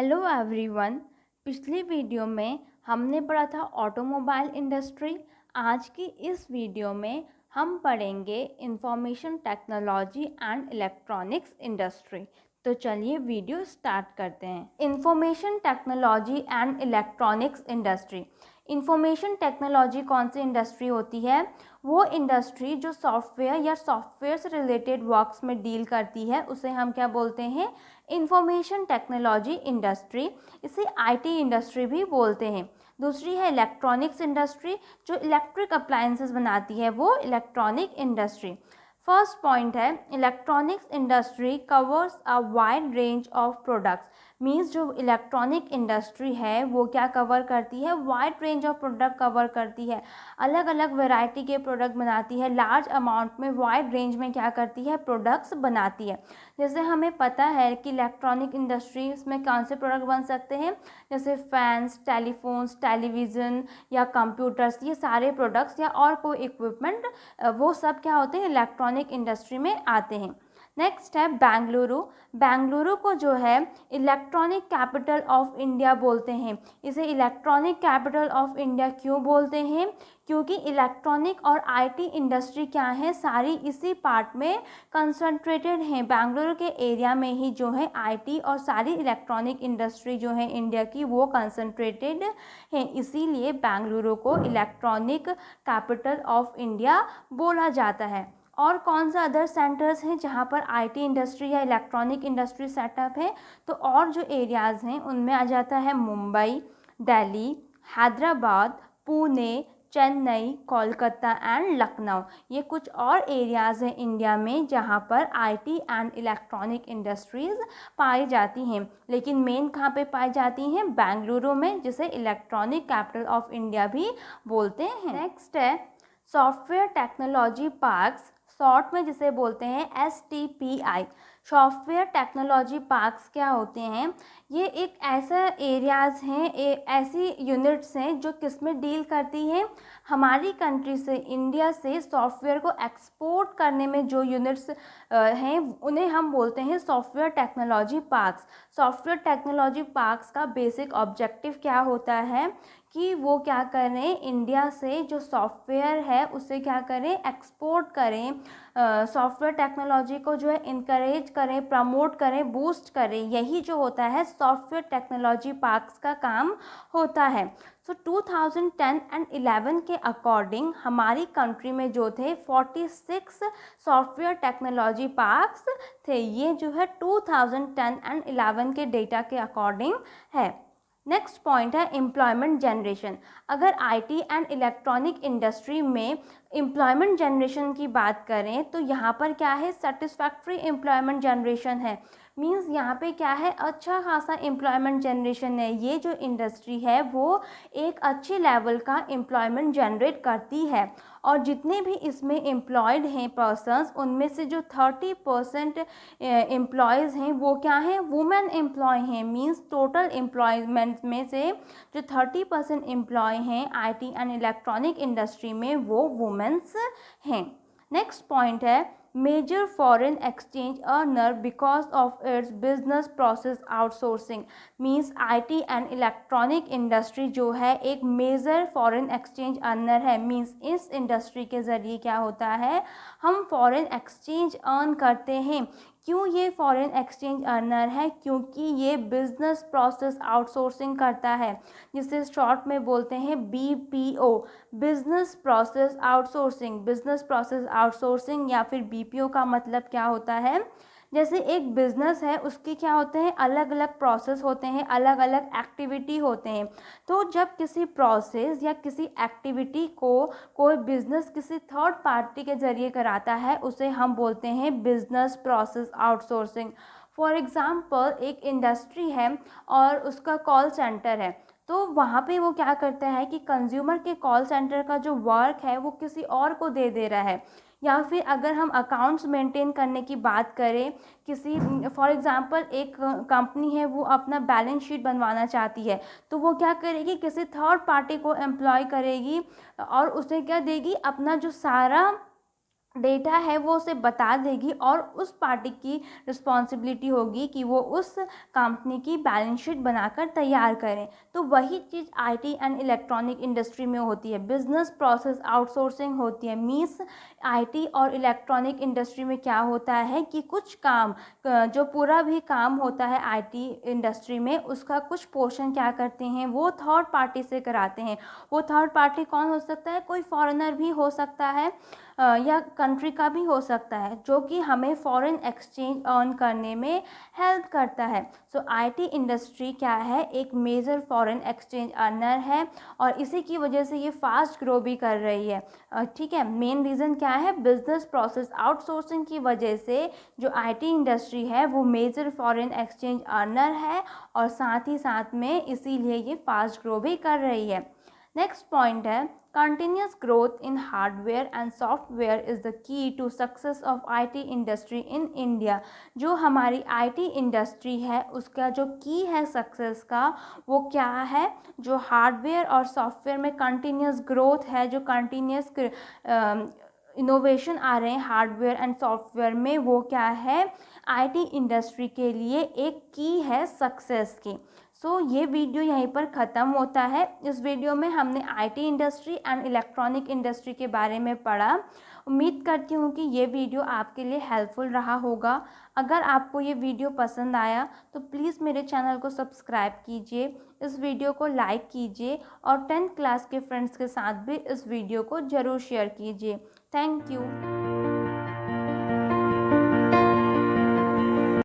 Hello everyone. पिछली video में हमने पढ़ा था ऑटोमोबाइल इंडस्ट्री। आज की इस वीडियो में हम पढ़ेंगे information technology and electronics industry. तो चलिए वीडियो स्टार्ट करते हैं। Information technology and electronics industry. Information technology कौन सी इंडस्ट्री होती है? वो इंडस्ट्री जो सॉफ्टवेयर या सॉफ्टवेयर से रिलेटेड वर्क्स में डील करती है उसे हम क्या बोलते हैं? Information technology industry. इसे आईटी इंडस्ट्री भी बोलते हैं। दूसरी है इलेक्ट्रॉनिक्स इंडस्ट्री, जो इलेक्ट्रिक अप्लायंसेस बनाती है, वो इलेक्ट्रॉनिक इंडस्ट्री। फर्स्ट पॉइंट है electronics industry covers a wide range of products. Means जो इलेक्ट्रॉनिक इंडस्ट्री है वो क्या कवर करती है? Wide range of product cover करती है। अलग अलग वैरायटी के प्रोडक्ट बनाती है, लार्ज अमाउंट में वाइड रेंज में क्या करती है? प्रोडक्ट्स बनाती है। जैसे हमें पता है कि इलेक्ट्रॉनिक इंडस्ट्रीज में कौन से प्रोडक्ट बन सकते हैं, जैसे फैंस, टेलीफोन्स, टेलीविज़न या कंप्यूटर्स, ये सारे प्रोडक्ट्स या और कोई इक्विपमेंट, वो सब क्या होते हैं? इलेक्ट्रॉनिक इंडस्ट्री में आते हैं। नेक्स्ट है बेंगलुरु। बेंगलुरु को जो है इलेक्ट्रॉनिक कैपिटल ऑफ इंडिया बोलते हैं। इसे इलेक्ट्रॉनिक कैपिटल ऑफ इंडिया क्यों बोलते हैं? क्योंकि इलेक्ट्रॉनिक और आईटी इंडस्ट्री क्या है, सारी इसी पार्ट में कंसंट्रेटेड हैं। बेंगलुरु के एरिया में ही जो है आईटी और सारी इलेक्ट्रॉनिक इंडस्ट्री जो है इंडिया की, वो कंसंट्रेटेड हैं। इसीलिए बेंगलुरु को इलेक्ट्रॉनिक कैपिटल ऑफ इंडिया बोला जाता है। और कौन सा अदर सेंटर्स हैं जहाँ पर आईटी इंडस्ट्री या इलेक्ट्रॉनिक इंडस्ट्री सेटअप है? तो और जो एरियाज़ हैं उनमें आ जाता है मुंबई, दिल्ली, हैदराबाद, पुणे, चेन्नई, कोलकाता एंड लखनऊ। ये कुछ और एरियाज़ हैं इंडिया में जहाँ पर आईटी एंड इलेक्ट्रॉनिक इंडस्ट्रीज़ पाई जाती हैं। लेकिन मेन कहाँ पे पाई जाती हैं? बेंगलुरु में, जिसे इलेक्ट्रॉनिक कैपिटल ऑफ इंडिया भी बोलते हैं। नेक्स्ट है सॉफ्टवेयर टेक्नोलॉजी पार्क्स, शॉर्ट में जिसे बोलते हैं STPI। सॉफ्टवेयर टेक्नोलॉजी पार्क्स क्या होते हैं? ये एक ऐसा एरियाज़ हैं, ऐसी यूनिट्स हैं जो किस में डील करती हैं? हमारी कंट्री से, इंडिया से सॉफ्टवेयर को एक्सपोर्ट करने में जो यूनिट्स हैं उन्हें हम बोलते हैं software technology parks. Software technology parks का बेसिक ऑब्जेक्टिव क्या होता है कि वो क्या करें, इंडिया से जो सॉफ्टवेयर है उसे क्या करें? एक्सपोर्ट करें। सॉफ्टवेयर टेक्नोलॉजी को जो है इनकरेज करें, प्रमोट करें, बूस्ट करें। यही जो होता है सॉफ्टवेयर टेक्नोलॉजी पार्क्स का काम होता है। सो 2010 एंड 11 के अकॉर्डिंग हमारी कंट्री में जो थे 46 सॉफ्टवेयर टेक्नोलॉजी पार्क्स थे। ये जो है 2010 एंड 11 के डेटा के अकॉर्डिंग है। नेक्स्ट पॉइंट है एम्प्लॉयमेंट जनरेशन। अगर आईटी एंड इलेक्ट्रॉनिक इंडस्ट्री में एम्प्लॉयमेंट जनरेशन की बात करें तो यहाँ पर क्या है? सेटिस्फैक्ट्री एम्प्लॉयमेंट जनरेशन है। मींस यहाँ पे क्या है? अच्छा खासा एम्प्लॉयमेंट जनरेशन है। ये जो इंडस्ट्री है वो एक अच्छे लेवल का एम्प्लॉयमेंट जनरेट करती है। और जितने भी इसमें एम्प्लॉयड हैं पर्सन्स, उनमें से जो 30% एम्प्लॉयज़ हैं वो क्या हैं? वुमेन एम्प्लॉय हैं। मींस टोटल एम्प्लॉयमेंट में से जो 30% एम्प्लॉय हैं आईटी एंड इलेक्ट्रॉनिक इंडस्ट्री में, वो वुमेन्स हैं। नेक्स्ट पॉइंट है major foreign exchange earner because of its business process outsourcing. Means IT and electronic industry जो है एक मेजर फॉरेन एक्सचेंज अर्नर है। मीन्स इस इंडस्ट्री के ज़रिए क्या होता है? हम फॉरेन एक्सचेंज अर्न करते हैं। क्यों ये फॉरेन एक्सचेंज अर्नर है? क्योंकि ये बिजनेस प्रोसेस आउटसोर्सिंग करता है, जिसे शॉर्ट में बोलते हैं BPO, business process outsourcing. Business process outsourcing या फिर BPO का मतलब क्या होता है? जैसे एक बिज़नेस है, उसके क्या होते हैं? अलग अलग प्रोसेस होते हैं, अलग अलग एक्टिविटी होते हैं। तो जब किसी प्रोसेस या किसी एक्टिविटी को कोई बिज़नेस किसी थर्ड पार्टी के ज़रिए कराता है, उसे हम बोलते हैं business process outsourcing. For example एक इंडस्ट्री है और उसका कॉल सेंटर है, तो वहाँ पे वो क्या करता है कि कंज्यूमर के कॉल सेंटर का जो वर्क है वो किसी और को दे रहा है। या फिर अगर हम अकाउंट्स मेंटेन करने की बात करें, किसी फॉर एग्ज़ाम्पल एक कंपनी है, वो अपना बैलेंस शीट बनवाना चाहती है, तो वो क्या करेगी? किसी थर्ड पार्टी को एम्प्लॉय करेगी और उसे क्या देगी? अपना जो सारा डेटा है वो उसे बता देगी और उस पार्टी की रिस्पॉन्सिबिलिटी होगी कि वो उस कंपनी की बैलेंस शीट बनाकर तैयार करें। तो वही चीज़ आईटी एंड इलेक्ट्रॉनिक इंडस्ट्री में होती है, बिजनेस प्रोसेस आउटसोर्सिंग होती है। मीन्स आईटी और इलेक्ट्रॉनिक इंडस्ट्री में क्या होता है कि कुछ काम, जो पूरा भी काम होता है आईटी इंडस्ट्री में, उसका कुछ पोर्शन क्या करते हैं वो थर्ड पार्टी से कराते हैं। वो थर्ड पार्टी कौन हो सकता है? कोई फॉरेनर भी हो सकता है या कंट्री का भी हो सकता है, जो कि हमें फॉरेन एक्सचेंज अर्न करने में हेल्प करता है। सो आईटी इंडस्ट्री क्या है? एक मेजर फॉरेन एक्सचेंज अर्नर है और इसी की वजह से ये फास्ट ग्रो भी कर रही है। ठीक है, मेन रीज़न क्या है? बिजनेस प्रोसेस आउटसोर्सिंग की वजह से जो आईटी इंडस्ट्री है वो मेजर फॉरेन एक्सचेंज अर्नर है और साथ ही साथ में इसीलिए ये फास्ट ग्रो भी कर रही है। नेक्स्ट पॉइंट है, continuous growth in hardware and software is the key to success of IT industry in India। जो हमारी IT इंडस्ट्री है उसका जो की है सक्सेस का वो क्या है? जो हार्डवेयर और सॉफ्टवेयर में कंटिन्यूस ग्रोथ है, जो कंटिन्यूस इनोवेशन आ रहे हैं हार्डवेयर एंड सॉफ्टवेयर में, वो क्या है? आईटी इंडस्ट्री के लिए एक की है सक्सेस की। ये वीडियो यहीं पर ख़त्म होता है। इस वीडियो में हमने IT industry and electronic industry के बारे में पढ़ा। उम्मीद करती हूँ कि ये वीडियो आपके लिए हेल्पफुल रहा होगा। अगर आपको ये वीडियो पसंद आया तो प्लीज़ मेरे चैनल को सब्सक्राइब कीजिए, इस वीडियो को लाइक कीजिए और 10th क्लास के फ्रेंड्स के साथ भी इस वीडियो को ज़रूर शेयर कीजिए। Thank you.